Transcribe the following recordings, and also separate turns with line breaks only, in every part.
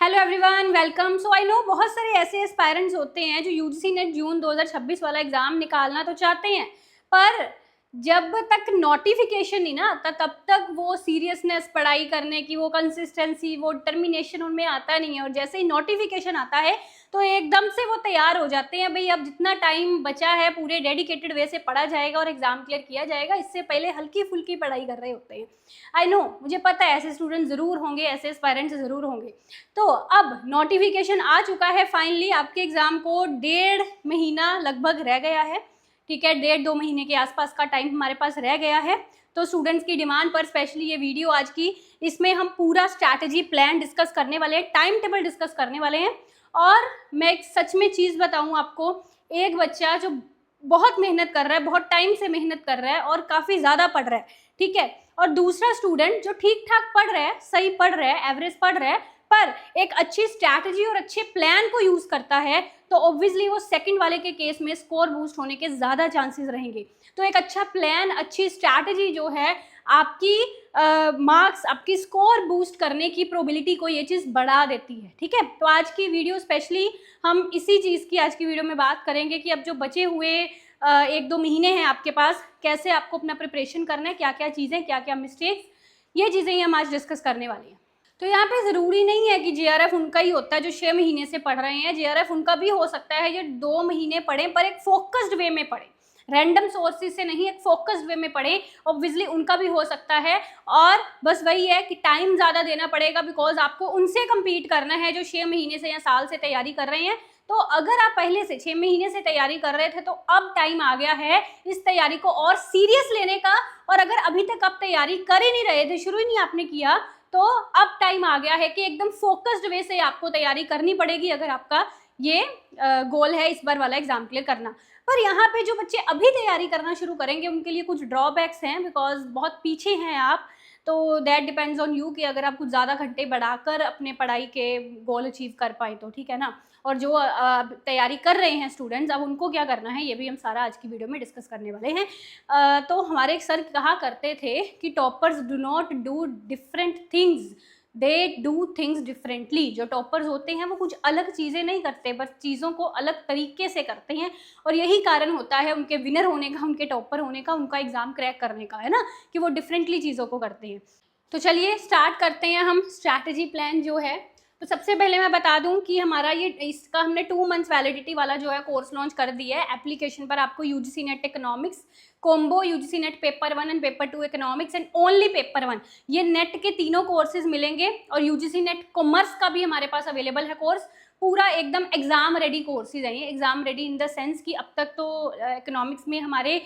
Hello everyone, welcome. So I know बहुत सारे ऐसे एस्पायरेंट्स होते हैं जो यूजीसी नेट जून 2026 वाला एग्जाम निकालना तो चाहते हैं, पर जब तक नोटिफिकेशन नहीं ना आता तब तक वो सीरियसनेस पढ़ाई करने की, वो कंसिस्टेंसी, वो डिटर्मिनेशन उनमें आता नहीं है। और जैसे ही नोटिफिकेशन आता है तो एकदम से वो तैयार हो जाते हैं, भाई अब जितना टाइम बचा है पूरे डेडिकेटेड वे से पढ़ा जाएगा और एग्जाम क्लियर किया जाएगा। इससे पहले हल्की फुल्की पढ़ाई कर रहे होते हैं। आई नो, मुझे पता है ऐसे स्टूडेंट ज़रूर होंगे, ऐसे एस्पायरेंट्स ज़रूर होंगे। तो अब नोटिफिकेशन आ चुका है फाइनली, आपके एग्ज़ाम को 1.5 महीना लगभग रह गया है। ठीक है, 1.5-2 महीने के आसपास का टाइम हमारे पास रह गया है। तो स्टूडेंट्स की डिमांड पर स्पेशली ये वीडियो आज की, इसमें हम पूरा स्ट्रैटेजी प्लान डिस्कस करने वाले हैं, टाइम टेबल डिस्कस करने वाले हैं। और मैं एक सच में चीज़ बताऊं आपको, एक बच्चा जो बहुत मेहनत कर रहा है, बहुत टाइम से मेहनत कर रहा है और काफ़ी ज़्यादा पढ़ रहा है, ठीक है, और दूसरा स्टूडेंट जो ठीक ठाक पढ़ रहा है, सही पढ़ रहा है, एवरेज पढ़ रहा है, पर एक अच्छी स्ट्रैटेजी और अच्छे प्लान को यूज़ करता है, तो ऑब्वियसली वो सेकंड वाले के केस में स्कोर बूस्ट होने के ज़्यादा चांसेस रहेंगे। तो एक अच्छा प्लान, अच्छी स्ट्रैटेजी जो है आपकी मार्क्स, आपकी स्कोर बूस्ट करने की प्रोबेबिलिटी को ये चीज़ बढ़ा देती है। ठीक है, तो आज की वीडियो स्पेशली हम इसी चीज़ की आज की वीडियो में बात करेंगे कि अब जो बचे हुए 1-2 महीने हैं आपके पास, कैसे आपको अपना प्रिपरेशन करना है, क्या क्या चीज़ें, क्या क्या मिस्टेक्स, ये चीज़ें ही हम आज डिस्कस करने वाले हैं। तो यहाँ पे ज़रूरी नहीं है कि जेआरएफ उनका ही होता है जो 6 महीने से पढ़ रहे हैं। जेआरएफ उनका भी हो सकता है जो 2 महीने पढ़ें, पर एक फोकस्ड वे में पढ़ें, रैंडम सोर्सेज से नहीं, एक फोकस्ड वे में पढ़ें। ऑब्वियसली उनका भी हो सकता है, और बस वही है कि टाइम ज़्यादा देना पड़ेगा, बिकॉज आपको उनसे कम्पीट करना है जो 6 महीने से या साल से तैयारी कर रहे हैं। तो अगर आप पहले से 6 महीने से तैयारी कर रहे थे तो अब टाइम आ गया है इस तैयारी को और सीरियस लेने का। और अगर अभी तक आप तैयारी कर ही नहीं रहे थे, शुरू ही नहीं आपने किया, तो अब टाइम आ गया है कि एकदम फोकस्ड वे से आपको तैयारी करनी पड़ेगी अगर आपका ये गोल है इस बार वाला एग्जाम क्लियर करना। पर यहाँ पे जो बच्चे अभी तैयारी करना शुरू करेंगे उनके लिए कुछ ड्रॉबैक्स हैं, बिकॉज बहुत पीछे हैं आप। तो दैट डिपेंड्स ऑन यू कि अगर आप कुछ ज़्यादा घंटे बढ़ाकर अपने पढ़ाई के गोल अचीव कर पाए तो, ठीक है ना। और जो तैयारी कर रहे हैं स्टूडेंट्स, अब उनको क्या करना है ये भी हम सारा आज की वीडियो में डिस्कस करने वाले हैं। तो हमारे एक सर कहा करते थे कि toppers do not do different things, they do things differently. जो टॉपर्स होते हैं वो कुछ अलग चीज़ें नहीं करते, बस चीज़ों को अलग तरीके से करते हैं। और यही कारण होता है उनके विनर होने का, उनके टॉपर होने का, उनका एग्ज़ाम क्रैक करने का, है ना, कि वो डिफरेंटली चीज़ों को करते हैं। तो चलिए स्टार्ट करते हैं हम स्ट्रैटेजी प्लान जो है। तो सबसे पहले मैं बता दूं कि हमारा ये, इसका हमने 2 मंथ्स वैलिडिटी वाला जो है कोर्स लॉन्च कर दिया है। एप्लीकेशन पर आपको UGC net economics combo, UGC net paper 1 and paper 2 economics and only paper 1, ये नेट के तीनों कोर्सेज मिलेंगे। और यूजीसी नेट कॉमर्स का भी हमारे पास अवेलेबल है कोर्स, पूरा एकदम एग्जाम रेडी कोर्सेज है ये। Exam ready in the sense कि अब तक तो इकोनॉमिक्स में हमारे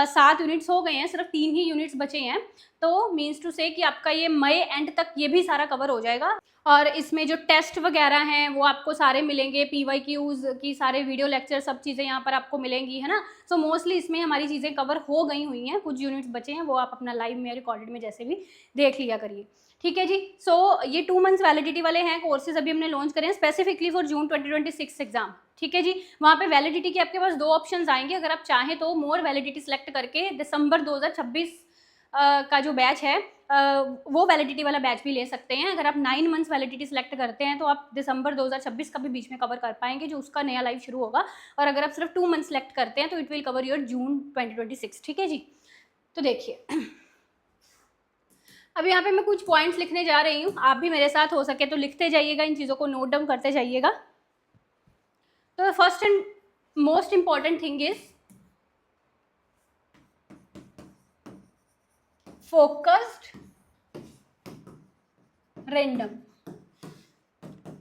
7 यूनिट्स हो गए हैं, सिर्फ 3 ही यूनिट्स बचे हैं। तो मीन्स टू से कि आपका ये मई एंड तक ये भी सारा कवर हो जाएगा। और इसमें जो टेस्ट वगैरह हैं वो आपको सारे मिलेंगे, पीवाईक्यूज की सारे वीडियो लेक्चर, सब चीज़ें यहाँ पर आपको मिलेंगी, है ना। सो मोस्टली इसमें हमारी चीज़ें कवर हो गई हुई हैं, कुछ यूनिट्स बचे हैं वो आप अपना लाइव में रिकॉर्डेड में जैसे भी देख लिया करिए, ठीक है जी। सो ये 2 मंथ्स वैलिडिटी वाले हैं कोर्सेज, अभी हमने लॉन्च करें स्पेसिफिकली फॉर जून 2026 एग्जाम, ठीक है जी। वहाँ पे वैलिडिटी के आपके पास 2 ऑप्शंस आएंगे। अगर आप चाहें तो मोर वैलिडिटी सेलेक्ट करके दिसंबर 2026 का जो बैच है वो वैलिडिटी वाला बैच भी ले सकते हैं। अगर आप 9 मंथ्स वैलिडिटी सेलेक्ट करते हैं तो आप दिसंबर 2026 का भी बीच में कवर कर पाएंगे, जो उसका नया लाइव शुरू होगा। और अगर आप सिर्फ 2 मंथ्स सेलेक्ट करते हैं तो इट विल कवर योर जून 2026, ठीक है जी। तो देखिए अब यहाँ पे मैं कुछ पॉइंट्स लिखने जा रही हूँ, आप भी मेरे साथ हो सके तो लिखते जाइएगा, इन चीज़ों को नोट डाउन करते जाइएगा। तो first and most important thing is focused random,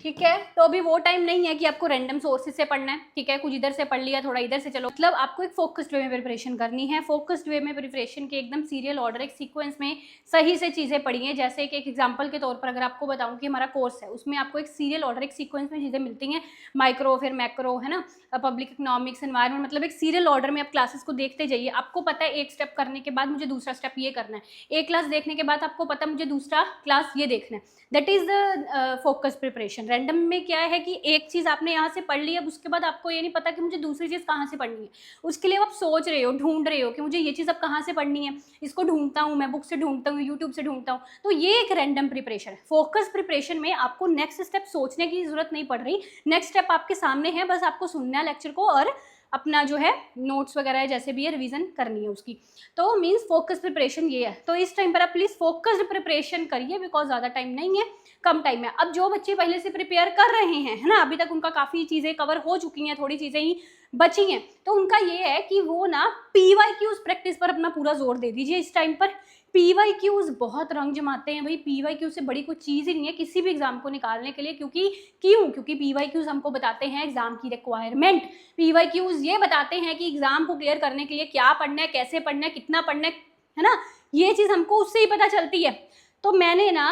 ठीक है। तो अभी वो टाइम नहीं है कि आपको रैंडम सोर्सेज से पढ़ना है, ठीक है, कुछ इधर से पढ़ लिया, थोड़ा इधर से, चलो, मतलब आपको एक फोकस्ड वे में प्रिपरेशन करनी है। फोकस्ड वे में प्रिपरेशन के एकदम सीरियल ऑर्डर, एक सीक्वेंस में सही से चीज़ें पढ़िए। जैसे कि एक एग्जांपल के तौर पर अगर आपको बताऊं कि हमारा कोर्स है, उसमें आपको एक सीरियल ऑर्डर, एक सीक्वेंस में चीज़ें मिलती हैं, माइक्रो फिर मैक्रो, है ना, पब्लिक इकोनॉमिक्स, एनवायरमेंट, मतलब एक सीरियल ऑर्डर में आप क्लासेस को देखते जाइए। आपको पता है एक स्टेप करने के बाद मुझे दूसरा स्टेप ये करना है, एक क्लास देखने के बाद आपको पता मुझे दूसरा क्लास ये देखना है। That is the focus preparation, random में क्या है कि एक चीज़ आपने यहाँ से पढ़ ली, अब उसके बाद आपको ये नहीं पता कि मुझे दूसरी चीज़ कहाँ से पढ़नी है। उसके लिए आप सोच रहे हो, ढूंढ रहे हो कि मुझे ये चीज़ अब कहाँ से पढ़नी है, इसको ढूंढता हूँ, मैं बुक से ढूंढता हूँ, यूट्यूब से ढूंढता हूँ। तो ये एक रैंडम प्रिपरेशन है। फोकस प्रिपरेशन में आपको नेक्स्ट स्टेप सोचने की जरूरत नहीं पड़ रही, नेक्स्ट स्टेप आपके सामने है, बस आपको सुनना है लेक्चर को और अपना जो है नोट्स वगैरह है जैसे भी है रिवीजन करनी है उसकी। तो मीन्स फोकस प्रिपरेशन ये है। तो इस टाइम पर आप प्लीज़ फोकस्ड प्रिपरेशन करिए, बिकॉज ज़्यादा टाइम नहीं है, कम टाइम है। अब जो बच्चे पहले से प्रिपेयर कर रहे हैं, है ना, अभी तक उनका काफ़ी चीज़ें कवर हो चुकी हैं, थोड़ी चीज़ें ही बची हैं, तो उनका ये है कि वो ना PYQs प्रैक्टिस पर अपना पूरा जोर दे दीजिए इस टाइम पर। PYQs बहुत रंग जमाते हैं भाई, PYQ से बड़ी कोई चीज़ ही नहीं है किसी भी एग्जाम को निकालने के लिए, क्योंकि PYQs हमको बताते हैं एग्जाम की रिक्वायरमेंट। PYQs ये बताते हैं कि एग्जाम को क्लियर करने के लिए क्या पढ़ना है, कैसे पढ़ना है, कितना पढ़ना है ना, ये चीज़ हमको उससे ही पता चलती है। तो मैंने ना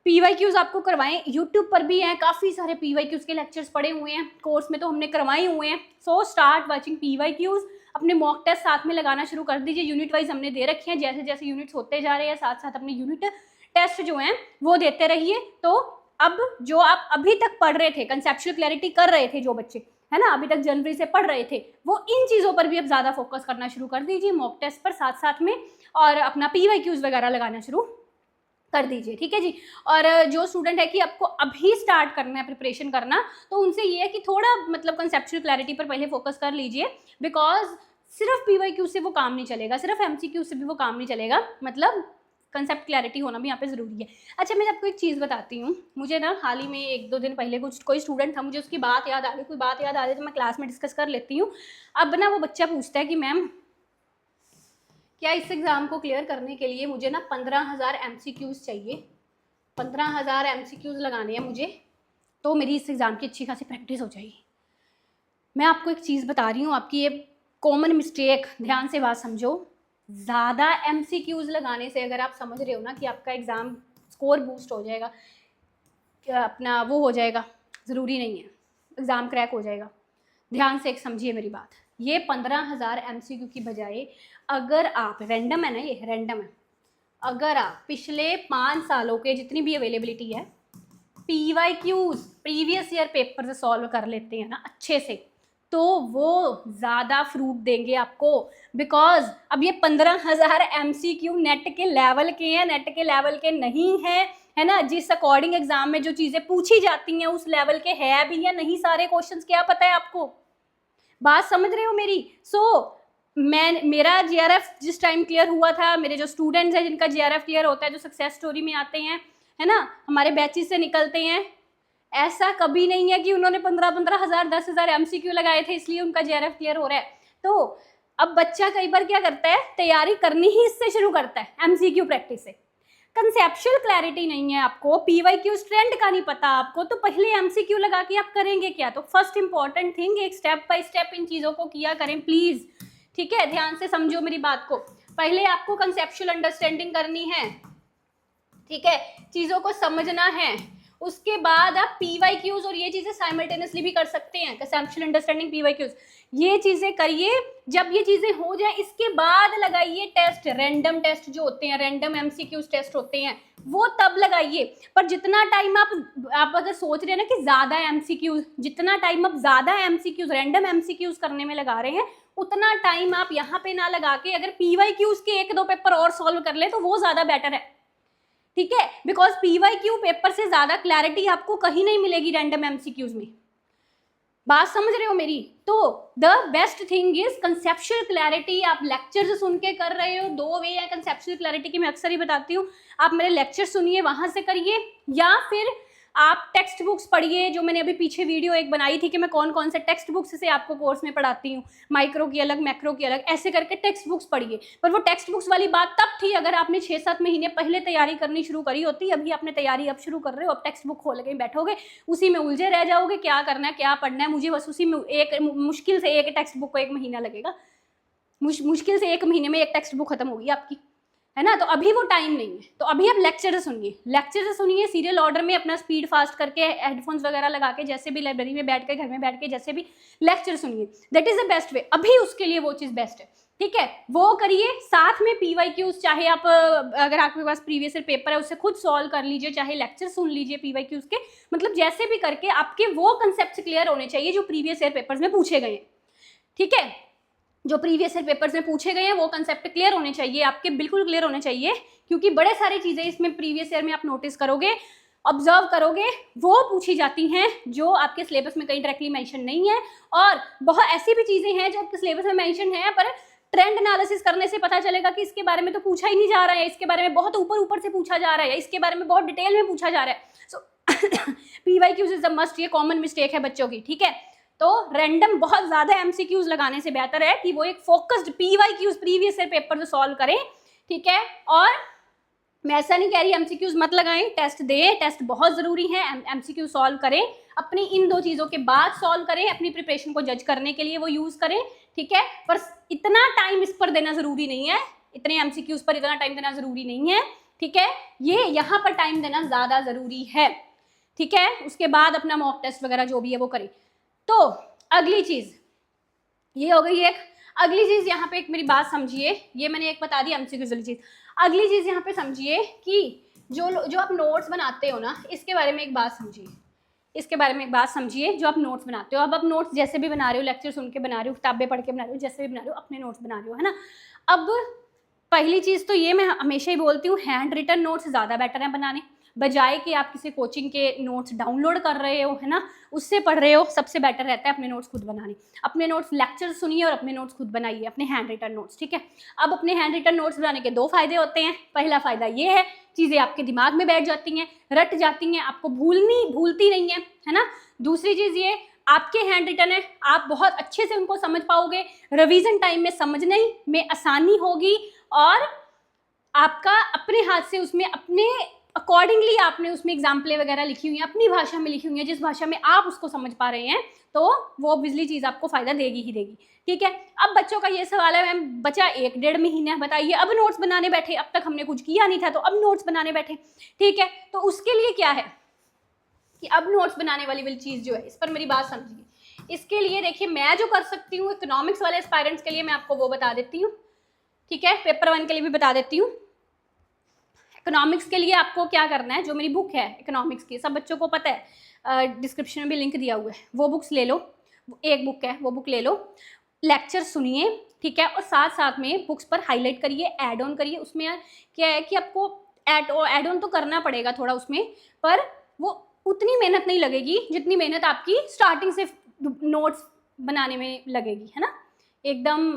PYQs आपको करवाएं, यूट्यूब पर भी हैं काफ़ी सारे PYQs के लेक्चर्स पड़े हुए हैं, कोर्स में तो हमने करवाए हुए हैं। सो स्टार्ट वाचिंग PYQs, अपने मॉक टेस्ट साथ में लगाना शुरू कर दीजिए। यूनिट वाइज हमने दे रखे हैं, जैसे जैसे यूनिट्स होते जा रहे हैं साथ साथ अपने यूनिट टेस्ट जो हैं वो देते रहिए। तो अब जो आप अभी तक पढ़ रहे थे, कंसेप्चुअल क्लैरिटी कर रहे थे जो बच्चे, है ना, अभी तक जनवरी से पढ़ रहे थे, वो इन चीज़ों पर भी अब ज़्यादा फोकस करना शुरू कर दीजिए, मॉक टेस्ट पर साथ साथ में, और अपना PYQs वगैरह लगाना शुरू कर दीजिए, ठीक है जी। और जो स्टूडेंट है कि आपको अभी स्टार्ट करना है प्रिपरेशन करना, तो उनसे ये है कि थोड़ा मतलब कंसेप्चुअल क्लैरिटी पर पहले फोकस कर लीजिए, बिकॉज सिर्फ PYQ से वो काम नहीं चलेगा, सिर्फ MCQ से भी वो काम नहीं चलेगा, मतलब कंसेप्ट क्लैरिटी होना भी यहाँ पे ज़रूरी है। अच्छा, मैं आपको एक चीज़ बताती हूँ, मुझे ना हाल ही में 1-2 दिन पहले कोई स्टूडेंट था, मुझे उसकी बात याद आ गई, कोई बात याद आ गई तो मैं क्लास में डिस्कस कर लेती हूँ। अब ना वो बच्चा पूछता है कि मैम क्या इस एग्ज़ाम को क्लियर करने के लिए मुझे ना 15,000 MCQs चाहिए, 15,000 MCQs लगाने हैं मुझे, तो मेरी इस एग्ज़ाम की अच्छी खासी प्रैक्टिस हो जाएगी। मैं आपको एक चीज़ बता रही हूँ, आपकी ये कॉमन मिस्टेक, ध्यान से बात समझो। ज़्यादा MCQs लगाने से अगर आप समझ रहे हो ना कि आपका एग्ज़ाम स्कोर बूस्ट हो जाएगा, अपना वो हो जाएगा, ज़रूरी नहीं है, एग्ज़ाम क्रैक हो जाएगा। ध्यान से एक समझिए मेरी बात, ये 15,000 MCQ की बजाय अगर आप, रैंडम है ना, ये रैंडम है, अगर आप पिछले 5 सालों के जितनी भी अवेलेबिलिटी है PYQs प्रीवियस ईयर पेपर से सॉल्व कर लेते हैं ना अच्छे से, तो वो ज़्यादा फ्रूट देंगे आपको। बिकॉज अब ये 15,000 MCQ नेट के लेवल के हैं, नेट के लेवल के नहीं हैं, है ना, जिस अकॉर्डिंग एग्जाम में जो चीज़ें पूछी जाती हैं उस लेवल के है भी या नहीं सारे क्वेश्चंस, क्या पता है आपको, बात समझ रहे हो मेरी। मेरा JRF जिस टाइम क्लियर हुआ था, मेरे जो स्टूडेंट्स हैं जिनका JRF क्लियर होता है, जो सक्सेस स्टोरी में आते हैं, है ना, हमारे बैचेस से निकलते हैं, ऐसा कभी नहीं है कि उन्होंने 15,000 10,000 MCQ लगाए थे इसलिए उनका JRF क्लियर हो रहा है। तो अब बच्चा कई बार क्या करता है, तैयारी करनी ही इससे शुरू करता है, MCQ प्रैक्टिस से। कंसेप्चुअल क्लैरिटी नहीं है आपको, PYQs ट्रेंड का नहीं पता आपको, तो पहले MCQ लगा के आप करेंगे क्या। तो फर्स्ट इंपॉर्टेंट थिंग, एक स्टेप बाय स्टेप इन चीज़ों को किया करें प्लीज़, ठीक है, ध्यान से समझो मेरी बात को। पहले आपको कंसेप्चुअल अंडरस्टैंडिंग करनी है, ठीक है, चीज़ों को समझना है, उसके बाद आप PYQs और ये चीज़ें साइमल्टेनियसली भी कर सकते हैं, कंसेप्चुअल अंडरस्टैंडिंग PYQs, ये चीज़ें करिए। जब ये चीज़ें हो जाए इसके बाद लगाइए टेस्ट, रैंडम टेस्ट जो होते हैं, रैंडम MCQs टेस्ट होते हैं, वो तब लगाइए। पर जितना टाइम आप अगर सोच रहे हैं ना कि ज़्यादा MCQs, जितना टाइम आप ज़्यादा MCQs, रैंडम MCQs करने में लगा रहे हैं, उतना टाइम आप यहाँ पे ना लगा के अगर PYQs के 1-2 पेपर और सॉल्व कर ले तो वो ज़्यादा बेटर है, ठीक है, बिकॉज PYQ पेपर से ज़्यादा क्लैरिटी आपको कहीं नहीं मिलेगी रैंडम MCQs में, बात समझ रहे हो मेरी। तो the best thing is conceptual clarity. आप लेक्चर्स सुन के कर रहे हो, 2 वे है कंसेप्चुअल क्लैरिटी की, मैं अक्सर ही बताती हूँ, आप मेरे लेक्चर सुनिए वहाँ से करिए, या फिर आप टेक्स्ट बुक्स पढ़िए, जो मैंने अभी पीछे वीडियो एक बनाई थी कि मैं कौन कौन से टेक्स्ट बुक्स से आपको कोर्स में पढ़ाती हूँ, माइक्रो की अलग, मैक्रो की अलग, ऐसे करके टेक्स्ट बुक्स पढ़िए। पर वो टेक्स्ट बुक्स वाली बात तब थी अगर आपने 6-7 महीने पहले तैयारी करनी शुरू करी होती। अभी आपने तैयारी अब शुरू कर रहे हो, अब टेक्स्ट बुक खोल के बैठोगे, उसी में उलझे रह जाओगे, क्या करना है क्या पढ़ना है, मुझे बस उसी में मुश्किल से एक टेक्स्ट बुक को 1 महीना लगेगा, मुश्किल से 1 महीने में एक टेक्स्ट बुक खत्म होगी आपकी, है ना, तो अभी वो टाइम नहीं है, तो अभी आप लेक्चर से सुनिए सीरियल ऑर्डर में, अपना स्पीड फास्ट करके हेडफोन्स वगैरह लगा के, जैसे भी लाइब्रेरी में बैठ के, घर में बैठ के, जैसे भी लेक्चर सुनिए, that is the best way. अभी उसके लिए वो चीज़ बेस्ट है, ठीक है, वो करिए। साथ में PYQs, चाहे आप अगर आपके पास प्रीवियस ईयर पेपर है उससे खुद सॉल्व कर लीजिए, चाहे लेक्चर सुन लीजिए PYQs के, मतलब जैसे भी करके आपके वो कंसेप्ट क्लियर होने चाहिए जो प्रीवियस ईयर पेपर्स में पूछे गए हैं, ठीक है, जो प्रीवियस ईयर पेपर्स में पूछे गए हैं वो कंसेप्ट क्लियर होने चाहिए आपके, बिल्कुल क्लियर होने चाहिए, क्योंकि बड़े सारी चीजें इसमें प्रीवियस ईयर में आप नोटिस करोगे, ऑब्जर्व करोगे, वो पूछी जाती हैं जो आपके सिलेबस में कहीं डायरेक्टली मेंशन नहीं है, और बहुत ऐसी भी चीजें हैं जो आपके सिलेबस में मेंशन है, पर ट्रेंड एनालिसिस करने से पता चलेगा कि इसके बारे में तो पूछा ही नहीं जा रहा है, इसके बारे में बहुत ऊपर ऊपर से पूछा जा रहा है, इसके बारे में बहुत डिटेल में पूछा जा रहा है। सो PYQs इज अ मस्ट, ये कॉमन मिस्टेक है बच्चों की, ठीक है। तो रैंडम बहुत ज्यादा MCQs लगाने से बेहतर है कि वो एक focused PYQs previous year paper जो सॉल्व करें, ठीक है। और मैं ऐसा नहीं कह रही MCQs मत लगाएं, टेस्ट दें, टेस्ट बहुत जरूरी है, MCQ सॉल्व करें, अपनी इन दो चीजों के बाद सॉल्व करें, अपनी प्रिपरेशन को जज करने के लिए वो यूज करें, ठीक है, पर इतना टाइम इस पर देना जरूरी नहीं है, इतने MCQs पर इतना टाइम देना जरूरी नहीं है, ठीक है, ये यहाँ पर टाइम देना ज्यादा जरूरी है, ठीक है। उसके बाद अपना मॉक टेस्ट वगैरह जो भी है वो करें। तो अगली चीज ये हो गई एक, अगली चीज यहाँ पे एक मेरी बात समझिए, ये मैंने एक बता दी MCQ वाली चीज, अगली चीज यहाँ पे समझिए कि जो आप नोट्स बनाते हो ना, इसके बारे में एक बात समझिए, इसके बारे में एक बात समझिए, जो आप नोट्स बनाते हो, अब आप नोट्स जैसे भी बना रहे हो, लेक्चर सुन के बना रहे हो, किताबें पढ़ के बना रहे हो, जैसे भी बना रहे हो, अपने नोट्स बना रहे हो, है ना। अब पहली चीज तो ये मैं हमेशा ही बोलती हूँ, हैंड रिटन नोट्स ज्यादा बेटर है बनाने, बजाय कि आप किसी कोचिंग के नोट्स डाउनलोड कर रहे हो, है ना, उससे पढ़ रहे हो, सबसे बेटर रहता है अपने नोट्स खुद बनाने, अपने नोट्स लेक्चर सुनिए और अपने नोट्स खुद बनाइए, अपने हैंड रिटन नोट्स, ठीक है। अब अपने हैंड रिटन नोट्स बनाने के दो फायदे होते हैं, पहला फायदा ये है, चीजें आपके दिमाग में बैठ जाती हैं, रट जाती हैं, आपको भूलती नहीं है ना। दूसरी चीज ये, आपके हैंड रिटन है, आप बहुत अच्छे से उनको समझ पाओगे, रिवीजन टाइम में समझने में आसानी होगी, और आपका अपने हाथ से उसमें अपने अकॉर्डिंगली आपने उसमें एग्जाम्पलें वगैरह लिखी हुई हैं, अपनी भाषा में लिखी हुई हैं, जिस भाषा में आप उसको समझ पा रहे हैं, तो वो बिजली चीज आपको फायदा देगी ही देगी, ठीक है। अब बच्चों का ये सवाल है, मैम बचा 1-1.5 महीना, बताइए अब नोट्स बनाने बैठे, अब तक हमने कुछ किया नहीं था तो अब नोट्स बनाने बैठे, ठीक है। तो उसके लिए क्या है कि अब नोट्स बनाने वाली चीज जो है, इस पर मेरी बात समझिए, इसके लिए देखिए मैं जो कर सकती हूँ, इकोनॉमिक्स वाले एस्पायरेंट्स के लिए मैं आपको वो बता देती हूँ, ठीक है, पेपर 1 के लिए भी बता देती हूँ। इकोनॉमिक्स के लिए आपको क्या करना है, जो मेरी बुक है इकोनॉमिक्स की, सब बच्चों को पता है, डिस्क्रिप्शन में भी लिंक दिया हुआ है, वो बुक्स ले लो, एक बुक है वो बुक ले लो, लेक्चर सुनिए, ठीक है, और साथ साथ में बुक्स पर हाईलाइट करिए, ऐड ऑन करिए। उसमें क्या है कि आपको ऐड ऑन तो करना पड़ेगा थोड़ा उसमें, पर वो उतनी मेहनत नहीं लगेगी जितनी मेहनत आपकी स्टार्टिंग से नोट्स बनाने में लगेगी, है ना, एकदम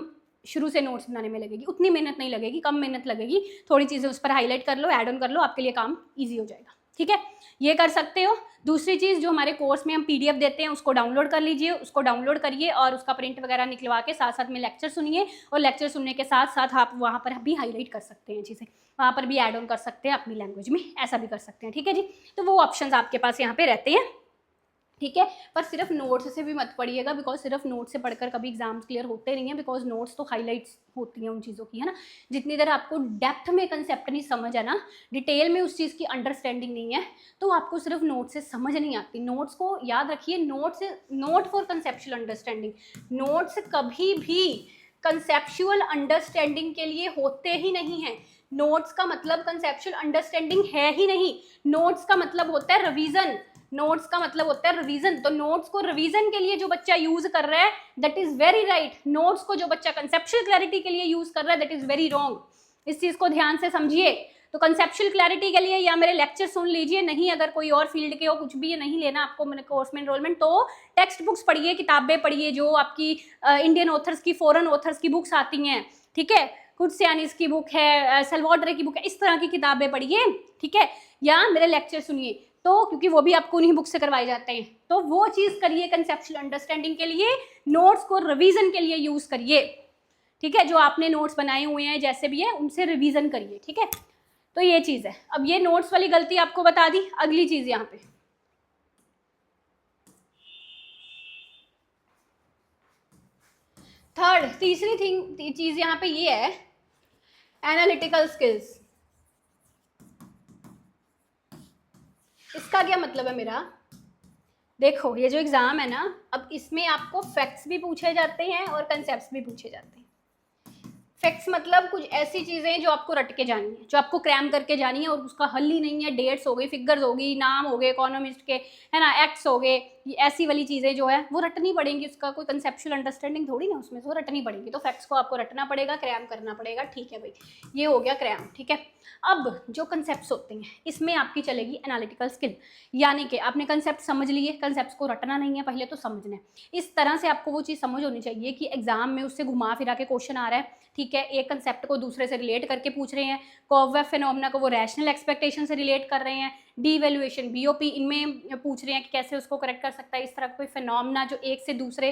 शुरू से नोट्स बनाने में लगेगी, उतनी मेहनत नहीं लगेगी, कम मेहनत लगेगी, थोड़ी चीज़ें उस पर हाईलाइट कर लो, ऐड ऑन कर लो, आपके लिए काम ईजी हो जाएगा, ठीक है, ये कर सकते हो। दूसरी चीज़, जो हमारे कोर्स में हम PDF देते हैं उसको डाउनलोड कर लीजिए, उसको डाउनलोड करिए और उसका प्रिंट वगैरह निकलवा के साथ साथ में लेक्चर सुनिए, और लेक्चर सुनने के साथ साथ आप वहाँ पर भी हाईलाइट कर सकते हैं चीज़ें, वहाँ पर भी ऐड ऑन कर सकते हैं अपनी लैंग्वेज में, ऐसा भी कर सकते हैं, ठीक है जी। तो वो ऑप्शंस आपके पास यहाँ पे रहते हैं, ठीक है, पर सिर्फ नोट्स से भी मत पढ़िएगा, बिकॉज सिर्फ नोट्स से पढ़कर कभी एग्जाम्स क्लियर होते नहीं है, बिकॉज नोट्स तो हाईलाइट्स होती हैं उन चीज़ों की, है ना। जितनी देर आपको डेप्थ में कंसेप्ट नहीं समझ है ना, डिटेल में उस चीज़ की अंडरस्टैंडिंग नहीं है, तो आपको सिर्फ नोट्स से समझ नहीं आती। नोट्स को याद रखिए, note for conceptual understanding, notes कभी भी कंसेप्चुअल अंडरस्टैंडिंग के लिए होते ही नहीं है। नोट्स का मतलब कंसेप्चुअल अंडरस्टैंडिंग है ही नहीं, नोट्स का मतलब होता है रिवीजन, नोट्स का मतलब होता है रिवीजन। तो नोट्स को रिवीजन के लिए जो बच्चा यूज कर रहा है that is very right, notes को जो बच्चा कंसेप्चुअल क्लैरिटी के लिए यूज कर रहा है दैट इज वेरी रॉन्ग। इस चीज को ध्यान से समझिए। तो कंसेप्चुअल क्लैरिटी के लिए या मेरे लेक्चर सुन लीजिए, नहीं अगर कोई और फील्ड के हो, कुछ भी नहीं लेना आपको मेरे कोर्स में एनरोलमेंट, तो टेक्स्ट बुक्स पढ़िए, किताबें पढ़िए, जो आपकी इंडियन ऑथर्स की, फॉरेन ऑथर्स की बुक्स आती हैं, ठीक है, कुछ सियानीस की बुक है, सल्वाडोरे की बुक है, इस तरह की किताबें पढ़िए, ठीक है, या मेरे लेक्चर सुनिए, तो क्योंकि वो भी आपको उन्हीं बुक से करवाए जाते हैं, तो वो चीज करिए कंसेप्चुअल अंडरस्टैंडिंग के लिए, नोट्स को रिवीजन के लिए यूज करिए, ठीक है, जो आपने नोट्स बनाए हुए हैं जैसे भी है उनसे रिवीजन करिए, ठीक है। तो ये चीज है। अब ये नोट्स वाली गलती आपको बता दी। अगली चीज यहाँ पे तीसरी चीज यहाँ पे ये है एनालिटिकल स्किल्स, इसका क्या मतलब है मेरा, देखो ये जो एग्जाम है ना, अब इसमें आपको फैक्ट्स भी पूछे जाते हैं और कंसेप्ट्स भी पूछे जाते हैं। फैक्ट्स मतलब कुछ ऐसी चीजें जो आपको रट के जानी है, जो आपको क्रैम करके जानी है और उसका हल ही नहीं है, डेट्स हो गई, फिगर्स हो गई, नाम हो गए इकोनॉमिस्ट के, है ना, एक्ट्स हो गए, ऐसी वाली चीजें जो है वो रटनी पड़ेंगी, उसका कोई कंसेप्चुअल अंडरस्टैंडिंग थोड़ी ना उसमें, तो रटनी पड़ेगी, तो फैक्ट्स को आपको रटना पड़ेगा, क्रैम करना पड़ेगा, ठीक है भाई, ये हो गया क्रैम, ठीक है। अब जो कंसेप्ट होते हैं इसमें आपकी चलेगी एनालिटिकल स्किल, यानी कि आपने कंसेप्ट समझ लिए, कंसेप्ट को रटना नहीं है, पहले तो समझना है, इस तरह से आपको वो चीज़ समझ होनी चाहिए कि एग्जाम में उससे घुमा फिरा के क्वेश्चन आ रहा है, ठीक है, एक कंसेप्ट को दूसरे से रिलेट करके पूछ रहे हैं, कॉज फिनोमेना को वो रैशनल एक्सपेक्टेशन से रिलेट कर रहे हैं, डी वैल्यूएशन बीओपी इनमें पूछ रहे हैं कि कैसे उसको करेक्ट कर सकता है, इस तरह कोई फिनोमेना जो एक से दूसरे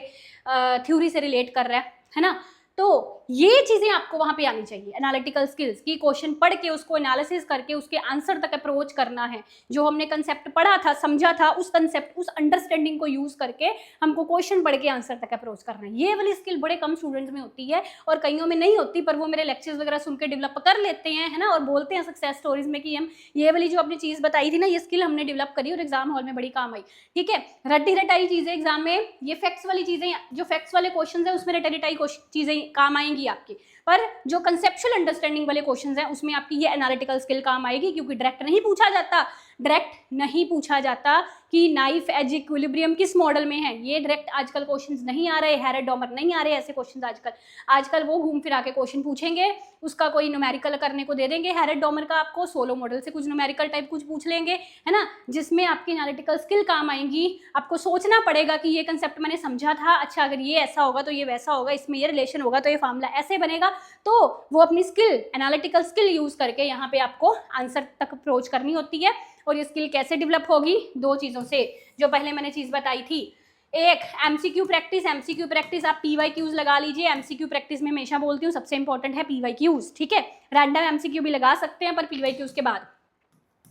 थ्योरी से रिलेट कर रहा है ना, तो ये चीजें आपको वहां पे आनी चाहिए, एनालिटिकल स्किल्स की, क्वेश्चन पढ़ के उसको एनालिसिस करके उसके आंसर तक अप्रोच करना है, जो हमने कंसेप्ट पढ़ा था, समझा था, उस कंसेप्ट, उस अंडरस्टैंडिंग को यूज करके हमको क्वेश्चन पढ़ के आंसर तक अप्रोच करना है। ये वाली स्किल बड़े कम स्टूडेंट्स में होती है और कईयों में नहीं होती, पर वो मेरे लेक्चर्स वगैरह सुन के डेवलप कर लेते हैं, है ना, और बोलते हैं सक्सेस स्टोरीज में कि हम ये वाली जो अपनी चीज बताई थी ना, ये स्किल हमने डेवलप करी और एग्जाम हॉल में बड़ी काम आई, ठीक है। रटी रटाई चीजें एग्जाम में, ये फैक्ट्स वाली चीजें, जो फैक्ट्स वाले क्वेश्चन है उसमें रटी रटाई चीजें काम आएंगी आपकी, पर जो कंसेप्चुअल अंडरस्टैंडिंग वाले क्वेश्चंस हैं उसमें आपकी ये एनालिटिकल स्किल काम आएगी, क्योंकि डायरेक्ट नहीं पूछा जाता, डायरेक्ट नहीं पूछा जाता कि नाइफ एज इक्विलिब्रियम किस मॉडल में है, ये डायरेक्ट आजकल क्वेश्चंस नहीं आ रहे, हैरेड डॉमर नहीं आ रहे ऐसे क्वेश्चंस आजकल वो घूम फिरा के क्वेश्चन पूछेंगे, उसका कोई न्यूमेरिकल करने को दे देंगे, हैरेड डॉमर का आपको सोलो मॉडल से कुछ न्यूमेरिकल टाइप कुछ पूछ लेंगे, है ना, जिसमें आपकी एनालिटिकल स्किल काम आएंगी, आपको सोचना पड़ेगा कि ये कंसेप्ट मैंने समझा था, अच्छा अगर ये ऐसा होगा तो ये वैसा होगा, इसमें ये रिलेशन होगा तो ये फार्मूला ऐसे बनेगा, तो वो अपनी स्किल, एनालिटिकल स्किल यूज करके यहाँ पे आपको आंसर तक अप्रोच करनी होती है। और ये स्किल कैसे डेवलप होगी, दो चीजों से, जो पहले मैंने चीज बताई थी, एक एमसीक्यू प्रैक्टिस, एमसीक्यू प्रैक्टिस आप पीवाईक्यूज लगा लीजिए, एमसीक्यू प्रैक्टिस में हमेशा बोलती हूँ सबसे इंपॉर्टेंट है पीवाईक्यूज, ठीक है, रैंडम एमसीक्यू भी लगा सकते हैं पर पीवाईक्यूज के बाद,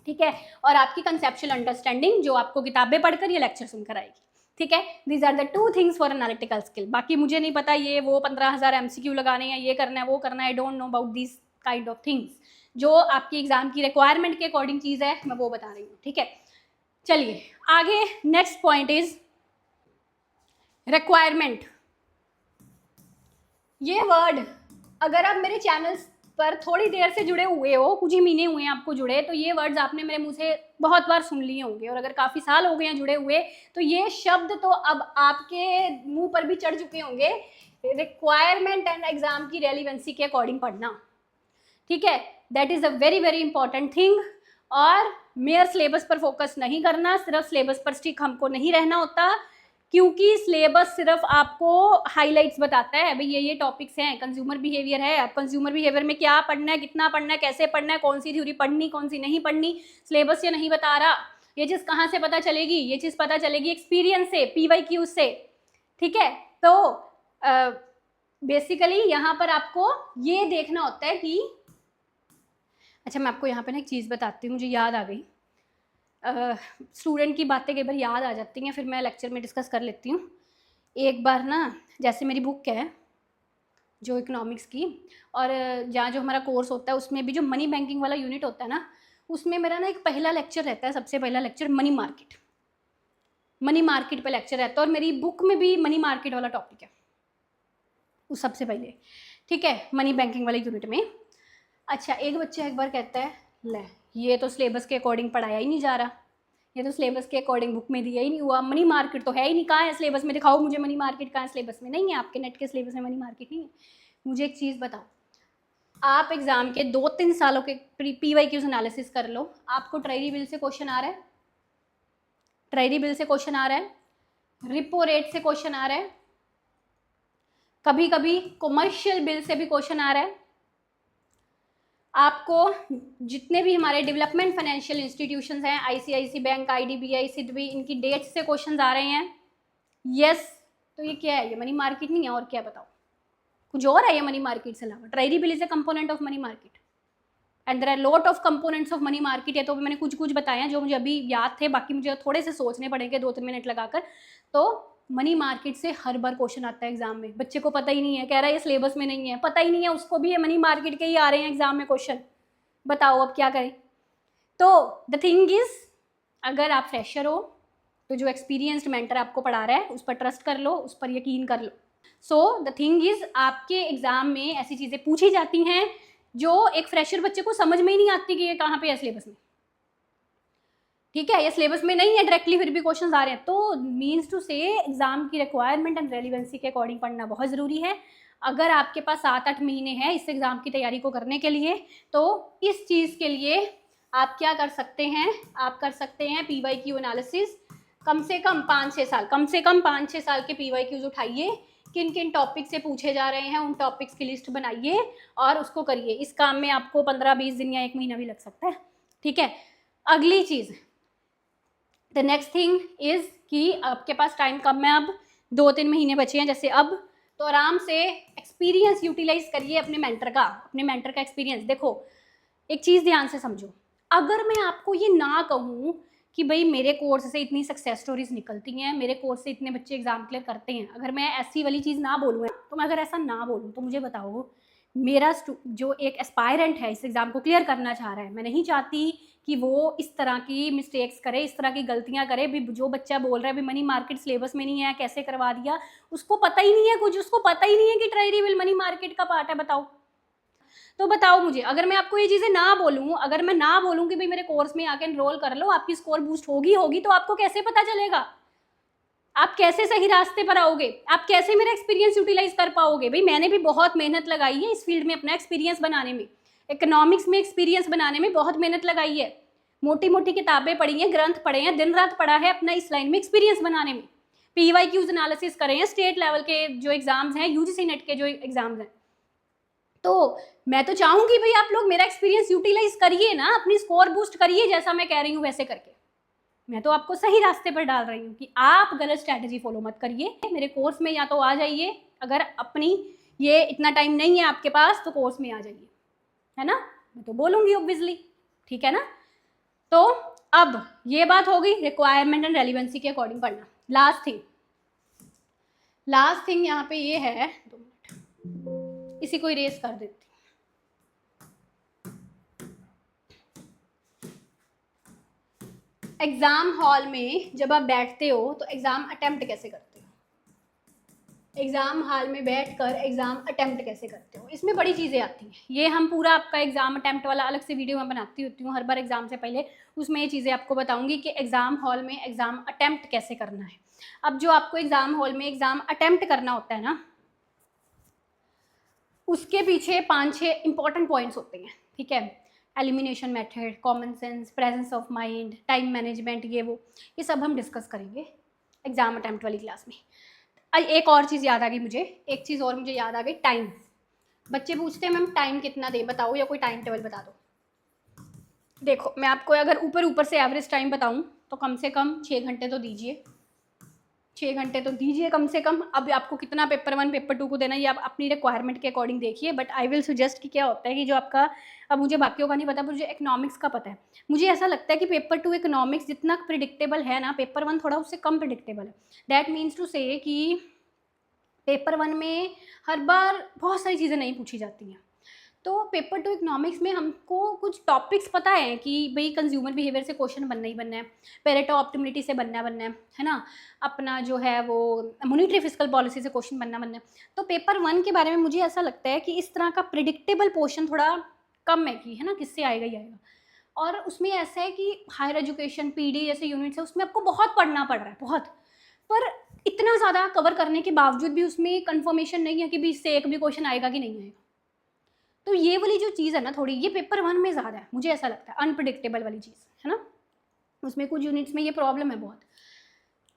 ठीक है, और आपकी कंसेप्चुअल अंडरस्टैंडिंग जो आपको किताबें पढ़कर ये लेक्चर सुनकर आएगी, ठीक है। These are the two things for analytical skill. बाकी मुझे नहीं पता ये वो 15,000 एमसीक्यू लगाने हैं, ये करना है वो करना है, I don't know about this kind of things, जो आपकी एग्जाम की रिक्वायरमेंट के अकॉर्डिंग चीज है मैं वो बता रही हूँ, ठीक है। चलिए आगे, नेक्स्ट पॉइंट इज रिक्वायरमेंट। ये वर्ड अगर आप मेरे चैनल पर थोड़ी देर से जुड़े हुए हो, कुछ ही महीने हुए हैं आपको जुड़े, तो ये वर्ड्स आपने मेरे मुंह से बहुत बार सुन लिए होंगे, और अगर काफ़ी साल हो गए हैं जुड़े हुए तो ये शब्द तो अब आपके मुंह पर भी चढ़ चुके होंगे, रिक्वायरमेंट एंड एग्जाम की रेलिवेंसी के अकॉर्डिंग पढ़ना, ठीक है, that is a very very important thing. और मेयर सिलेबस पर फोकस नहीं करना, सिर्फ सिलेबस पर स्टिक हमको नहीं रहना होता, क्योंकि सिलेबस सिर्फ आपको हाइलाइट्स बताता है, भाई ये टॉपिक्स हैं, कंज्यूमर बिहेवियर है, अब कंज्यूमर बिहेवियर में क्या पढ़ना है, कितना पढ़ना है, कैसे पढ़ना है, कौन सी थ्योरी पढ़नी, कौन सी नहीं पढ़नी, सिलेबस ये नहीं बता रहा। ये चीज़ कहाँ से पता चलेगी, ये चीज़ पता चलेगी एक्सपीरियंस से, पीवाईक्यू से, ठीक है। तो बेसिकली यहाँ पर आपको ये देखना होता है कि, अच्छा मैं आपको यहाँ पे ना एक चीज़ बताती हूँ, मुझे याद आ गई, स्टूडेंट की बातें कई बार याद आ जाती हैं, फिर मैं लेक्चर में डिस्कस कर लेती हूँ। एक बार ना, जैसे मेरी बुक है जो इकोनॉमिक्स की, और जहाँ जो हमारा कोर्स होता है उसमें भी जो मनी बैंकिंग वाला यूनिट होता है ना, उसमें मेरा ना एक पहला लेक्चर रहता है, सबसे पहला लेक्चर मनी मार्केट पे लेक्चर रहता है, और मेरी बुक में भी मनी मार्केट वाला टॉपिक है उस सबसे पहले, ठीक है, मनी बैंकिंग वाले यूनिट में। अच्छा एक बच्चा एक बार कहता है, ले ये तो सिलेबस के अकॉर्डिंग पढ़ाया ही नहीं जा रहा, ये तो सिलेबस के अकॉर्डिंग बुक में दिया ही नहीं हुआ, मनी मार्केट तो है ही नहीं, कहाँ है सिलेबस में, दिखाओ मुझे मनी मार्केट कहाँ है सिलेबस में, नहीं है आपके नेट के सिलेबस में मनी मार्केट नहीं है। मुझे एक चीज़ बताओ, आप एग्जाम के 2-3 सालों के पीवाईक्यूज एनालिसिस कर लो, आपको ट्रेजरी बिल से क्वेश्चन आ रहा है, ट्रेजरी बिल से क्वेश्चन आ रहा है, रिपो रेट से क्वेश्चन आ रहा है, कभी कभी कॉमर्शियल बिल से भी क्वेश्चन आ रहा है, आपको जितने भी हमारे डेवलपमेंट फाइनेंशियल इंस्टीट्यूशंस हैं, आईसीआईसी बैंक, आईडीबीआई, सिडबी, इनकी डेट्स से क्वेश्चन आ रहे हैं, यस। तो ये क्या है, ये मनी मार्केट नहीं है, और क्या बताओ, कुछ और है ये मनी मार्केट से अलावा। Treasury bill is a component of money market and there are lot of components of money market. है तो मैंने कुछ बताए हैं जो मुझे अभी याद थे, बाकी मुझे थोड़े से सोचने पड़ेंगे 2-3 मिनट लगाकर। तो मनी मार्केट से हर बार क्वेश्चन आता है एग्जाम में, बच्चे को पता ही नहीं है, कह रहा है ये सिलेबस में नहीं है, पता ही नहीं है उसको भी ये मनी मार्केट के ही आ रहे हैं एग्जाम में क्वेश्चन। बताओ अब क्या करें। तो द थिंग इज, अगर आप फ्रेशर हो तो जो एक्सपीरियंस्ड मेंटर आपको पढ़ा रहा है उस पर ट्रस्ट कर लो, उस पर यकीन कर लो। सो द थिंग इज, आपके एग्जाम में ऐसी चीज़ें पूछी जाती हैं जो एक फ्रेशर बच्चे को समझ में ही नहीं आती कि ये कहाँ पे है सिलेबस में। ठीक है, ये सिलेबस में नहीं है डायरेक्टली, फिर भी क्वेश्चंस आ रहे हैं। तो मीन्स टू से एग्जाम की रिक्वायरमेंट एंड रेलिवेंसी के अकॉर्डिंग पढ़ना बहुत ज़रूरी है। अगर आपके पास 7-8 महीने हैं इस एग्ज़ाम की तैयारी को करने के लिए, तो इस चीज़ के लिए आप क्या कर सकते हैं, आप कर सकते हैं PYQ एनालिसिस। कम से कम 5-6 साल, कम से कम 5-6 साल के PYQs उठाइए, किन किन टॉपिक से पूछे जा रहे हैं उन टॉपिक्स की लिस्ट बनाइए और उसको करिए। इस काम में आपको 15-20 दिन या 1 महीना भी लग सकता है। ठीक है, अगली चीज़, द नेक्स्ट थिंग इज़ कि आपके पास टाइम कम है, अब 2-3 महीने बचे हैं जैसे अब, तो आराम से एक्सपीरियंस यूटिलाइज करिए अपने मेंटर का एक्सपीरियंस। देखो एक चीज़ ध्यान से समझो, अगर मैं आपको ये ना कहूँ कि भाई मेरे कोर्स से इतनी सक्सेस स्टोरीज निकलती हैं, मेरे कोर्स से इतने बच्चे एग्जाम क्लियर करते हैं, अगर मैं ऐसी वाली चीज़ ना बोलूँ, तो मैं अगर ऐसा ना बोलूँ तो मुझे बताओ, मेरा जो एक एस्पायरेंट है इस एग्ज़ाम को क्लियर करना चाह रहा है, मैं नहीं चाहती कि वो इस तरह की मिस्टेक्स करे, इस तरह की गलतियां करे। भी जो बच्चा बोल रहा है भी मनी मार्केट सिलेबस में नहीं है, कैसे करवा दिया, उसको पता ही नहीं है कुछ, उसको पता ही नहीं है कि ट्रेजरी बिल मनी मार्केट का पार्ट है। बताओ, तो बताओ मुझे, अगर मैं आपको ये चीज़ें ना बोलूँ, अगर मैं ना बोलूँ कि भाई मेरे कोर्स में आके एनरोल कर लो, आपकी स्कोर बूस्ट होगी, तो आपको कैसे पता चलेगा? आप कैसे सही रास्ते पर आओगे? आप कैसे मेरा एक्सपीरियंस यूटिलाइज कर पाओगे? भाई मैंने भी बहुत मेहनत लगाई है इस फील्ड में अपना एक्सपीरियंस बनाने में, इकोनॉमिक्स में एक्सपीरियंस बनाने में बहुत मेहनत लगाई है, मोटी मोटी किताबें पढ़ी हैं, ग्रंथ पढ़े हैं, दिन रात पढ़ा है अपना इस लाइन में एक्सपीरियंस बनाने में, PYQs एनालिसिस करे हैं, स्टेट लेवल के जो एग्जाम्स हैं, UGC नेट के जो एग्जाम्स हैं। तो मैं तो चाहूंगी भाई आप लोग मेरा एक्सपीरियंस यूटिलाइज करिए ना, अपनी स्कोर बूस्ट करिए, जैसा मैं कह रही हूँ वैसे करके। मैं तो आपको सही रास्ते पर डाल रही हूँ कि आप गलत स्ट्रैटेजी फॉलो मत करिए। मेरे कोर्स में या तो आ जाइए, अगर अपनी ये इतना टाइम नहीं है आपके पास तो कोर्स में आ जाइए, है ना, मैं तो बोलूँगी ऑब्वियसली। ठीक है ना, तो अब ये बात हो गई रिक्वायरमेंट एंड रेलिवेंसी के अकॉर्डिंग पढ़ना। लास्ट थिंग यहाँ पे ये है, 2 मिनट इसी को इरेज कर देती। एग्जाम हॉल में जब आप बैठते हो तो एग्जाम अटेम्प्ट कैसे करते हो? एग्जाम हॉल में बैठकर एग्जाम अटेम्प्ट कैसे करते हो, इसमें बड़ी चीज़ें आती हैं। ये हम पूरा आपका एग्जाम अटेम्प्ट वाला अलग से वीडियो मैं बनाती होती हूँ हर बार एग्जाम से पहले, उसमें ये चीज़ें आपको बताऊंगी कि एग्जाम हॉल में एग्जाम अटेम्प्ट कैसे करना है। अब जो आपको एग्जाम हॉल में एग्जाम अटेम्प्ट करना होता है ना, उसके पीछे 5-6 इंपॉर्टेंट पॉइंट्स होते हैं। ठीक है, elimination method, common sense, presence of mind, time management, ये सब हम डिस्कस करेंगे एग्जाम अटेम्प्ट वाली क्लास में। एक और चीज़ याद आ गई मुझे, एक चीज़ और मुझे याद आ गई, टाइम। बच्चे पूछते हैं मैम टाइम कितना दें, बताओ, या कोई टाइम टेबल बता दो। देखो मैं आपको अगर ऊपर से एवरेज टाइम बताऊं तो कम से कम 6 घंटे तो दीजिए, 6 घंटे तो दीजिए कम से कम। अब आपको कितना पेपर 1 पेपर 2 को देना ये आप अपनी रिक्वायरमेंट के अकॉर्डिंग देखिए, बट आई विल सजेस्ट कि क्या होता है कि जो आपका, अब मुझे बाकियों का नहीं पता, मुझे इकोनॉमिक्स का पता है, मुझे ऐसा लगता है कि पेपर 2 इकोनॉमिक्स जितना प्रिडिक्टेबल है ना, पेपर 1 थोड़ा उससे कम प्रिडिक्टेबल है। दैट मीन्स टू से कि पेपर 1 में हर बार बहुत सारी चीज़ें नहीं पूछी जाती हैं, तो पेपर 2 इकोनॉमिक्स में हमको कुछ टॉपिक्स पता है कि भाई कंज्यूमर बिहेवियर से क्वेश्चन बनना ही बनना है, पेरेटो ऑप्टिमिलिटी से बनना है ना, अपना जो है वो मॉनेटरी फिस्कल पॉलिसी से क्वेश्चन बनना है। तो पेपर 1 के बारे में मुझे ऐसा लगता है कि इस तरह का प्रिडिक्टेबल पोर्शन थोड़ा कम है कि, है ना, किससे आएगा ही आएगा। और उसमें ऐसा है कि हायर एजुकेशन PD जैसे यूनिट्स है, उसमें आपको बहुत पढ़ना पड़ रहा है, बहुत, पर इतना ज़्यादा कवर करने के बावजूद भी उसमें कंफर्मेशन नहीं है कि भी इससे एक भी क्वेश्चन आएगा कि नहीं आएगा। तो ये वाली जो चीज़ है ना थोड़ी, ये पेपर 1 में ज़्यादा है, मुझे ऐसा लगता है, अनप्रिडिक्टेबल वाली चीज़ है ना, उसमें कुछ यूनिट्स में ये प्रॉब्लम है बहुत।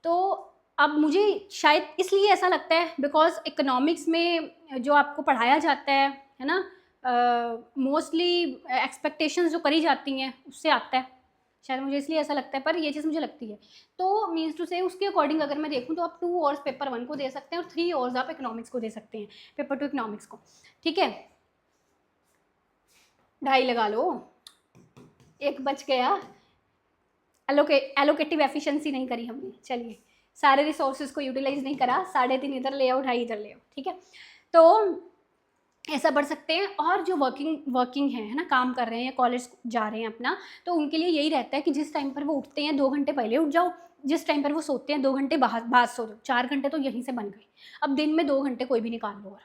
तो अब मुझे शायद इसलिए ऐसा लगता है बिकॉज इकोनॉमिक्स में जो आपको पढ़ाया जाता है ना, मोस्टली एक्सपेक्टेशंस जो करी जाती हैं उससे आता है, शायद मुझे इसलिए ऐसा लगता है, पर ये चीज़ मुझे लगती है। तो मीन्स टू से उसके अकॉर्डिंग अगर मैं देखूँ तो आप 2 आवर्स पेपर 1 को दे सकते हैं और 3 आवर्स आप इकोनॉमिक्स को दे सकते हैं, पेपर 2 इकोनॉमिक्स को। ठीक है, 2.5 लगा लो, 1 बच गया, एलोकेटिव एफिशिएंसी नहीं करी हमने। चलिए सारे रिसोर्सेज को यूटिलाइज नहीं करा, 3.5 इधर ले आओ, 2.5 इधर ले आओ, ठीक है। तो ऐसा पढ़ सकते हैं। और जो वर्किंग है ना, काम कर रहे हैं या कॉलेज जा रहे हैं अपना, तो उनके लिए यही रहता है कि जिस टाइम पर वो उठते हैं 2 घंटे पहले उठ जाओ, जिस टाइम पर वो सोते हैं 2 घंटे बाद सो जाओ, 4 घंटे तो यहीं से बन गए। अब दिन में 2 घंटे कोई भी निकाल लो, और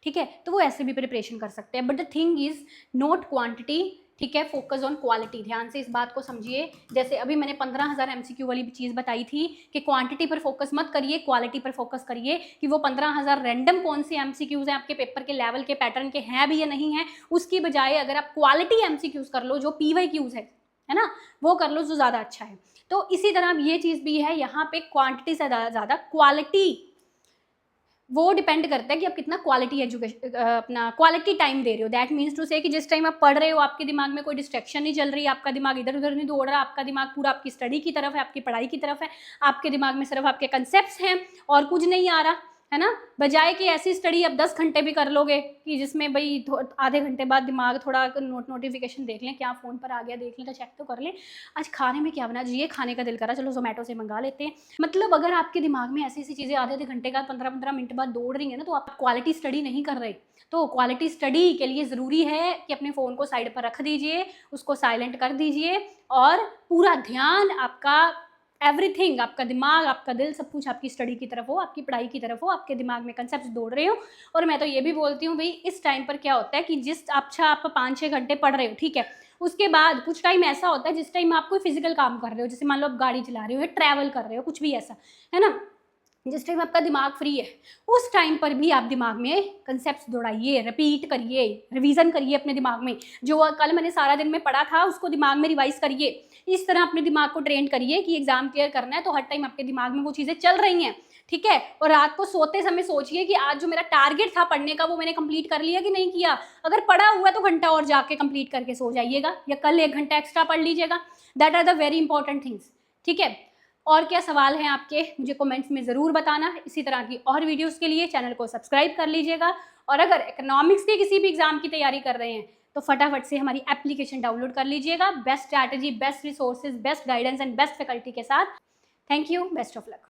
ठीक है, तो वो ऐसे भी प्रिपरेशन कर सकते हैं। But the thing is not quantity, ठीक है, फोकस ऑन क्वालिटी। ध्यान से इस बात को समझिए। जैसे अभी मैंने 15,000 MCQ वाली चीज़ बताई थी कि क्वांटिटी पर फोकस मत करिए, क्वालिटी पर फोकस करिए कि वो 15,000 रैंडम कौन से MCQs हैं, आपके पेपर के लेवल के पैटर्न के हैं भी या नहीं है। उसकी बजाय अगर आप क्वालिटी MCQs कर लो, जो PYQs है ना, वो कर लो, जो ज़्यादा अच्छा है। तो इसी तरह ये चीज़ भी है, यहाँ पे क्वांटिटी से ज़्यादा क्वालिटी, वो डिपेंड करता है कि आप कितना क्वालिटी एजुकेशन, अपना क्वालिटी टाइम दे रहे हो। दैट मीन्स टू से कि जिस टाइम आप पढ़ रहे हो आपके दिमाग में कोई डिस्ट्रैक्शन नहीं चल रही, आपका दिमाग इधर उधर नहीं दौड़ रहा, आपका दिमाग पूरा आपकी स्टडी की तरफ है, आपकी पढ़ाई की तरफ है, आपके दिमाग में सिर्फ आपके कंसेप्ट्स हैं और कुछ नहीं आ रहा है ना। बजाय कि ऐसी स्टडी आप 10 घंटे भी कर लोगे कि जिसमें भाई आधे घंटे बाद दिमाग थोड़ा नोटिफिकेशन देख लें, क्या फ़ोन पर आ गया देख लें, तो चेक तो कर लें, आज खाने में क्या बना, ये खाने का दिल करा, चलो जोमेटो से मंगा लेते हैं। मतलब अगर आपके दिमाग में ऐसी ऐसी चीज़ें आधे घंटे का 15-15 मिनट बाद दौड़ रही है ना, तो आप क्वालिटी स्टडी नहीं कर रहे। तो क्वालिटी स्टडी के लिए ज़रूरी है कि अपने फ़ोन को साइड पर रख दीजिए, उसको साइलेंट कर दीजिए और पूरा ध्यान आपका, एवरीथिंग, आपका दिमाग, आपका दिल, सब कुछ आपकी स्टडी की तरफ हो, आपकी पढ़ाई की तरफ हो, आपके दिमाग में कंसेप्ट दौड़ रहे हो। और मैं तो ये भी बोलती हूँ भाई, इस टाइम पर क्या होता है कि जिस अच्छा आप 5-6 घंटे पढ़ रहे हो, ठीक है, उसके बाद कुछ टाइम ऐसा होता है जिस टाइम आप कोई फिजिकल काम कर रहे हो, जैसे मान लो आप गाड़ी चला रहे हो या ट्रैवल कर रहे हो, कुछ भी ऐसा है ना, जिस टाइम आपका दिमाग फ्री है, उस टाइम पर भी आप दिमाग में कंसेप्ट दौड़ाइए, रिपीट करिए, रिवीजन करिए अपने दिमाग में। जो कल मैंने सारा दिन में पढ़ा था उसको दिमाग में रिवाइज करिए। इस तरह अपने दिमाग को ट्रेन करिए कि एग्जाम क्लियर करना है, तो हर टाइम आपके दिमाग में वो चीज़ें चल रही हैं, ठीक है। और रात को सोते समय सोचिए कि आज जो मेरा टारगेट था पढ़ने का, वो मैंने कंप्लीट कर लिया कि नहीं किया। अगर पढ़ा हुआ तो घंटा और जाके कंप्लीट करके सो जाइएगा, या कल 1 घंटा एक्स्ट्रा पढ़ लीजिएगा। That are the very important things, ठीक है। और क्या सवाल हैं आपके, मुझे कमेंट्स में ज़रूर बताना। इसी तरह की और वीडियोस के लिए चैनल को सब्सक्राइब कर लीजिएगा। और अगर इकोनॉमिक्स के किसी भी एग्जाम की तैयारी कर रहे हैं तो फटाफट से हमारी एप्लीकेशन डाउनलोड कर लीजिएगा, best strategy, best resources, best guidance and best faculty के साथ। Thank you, best of luck.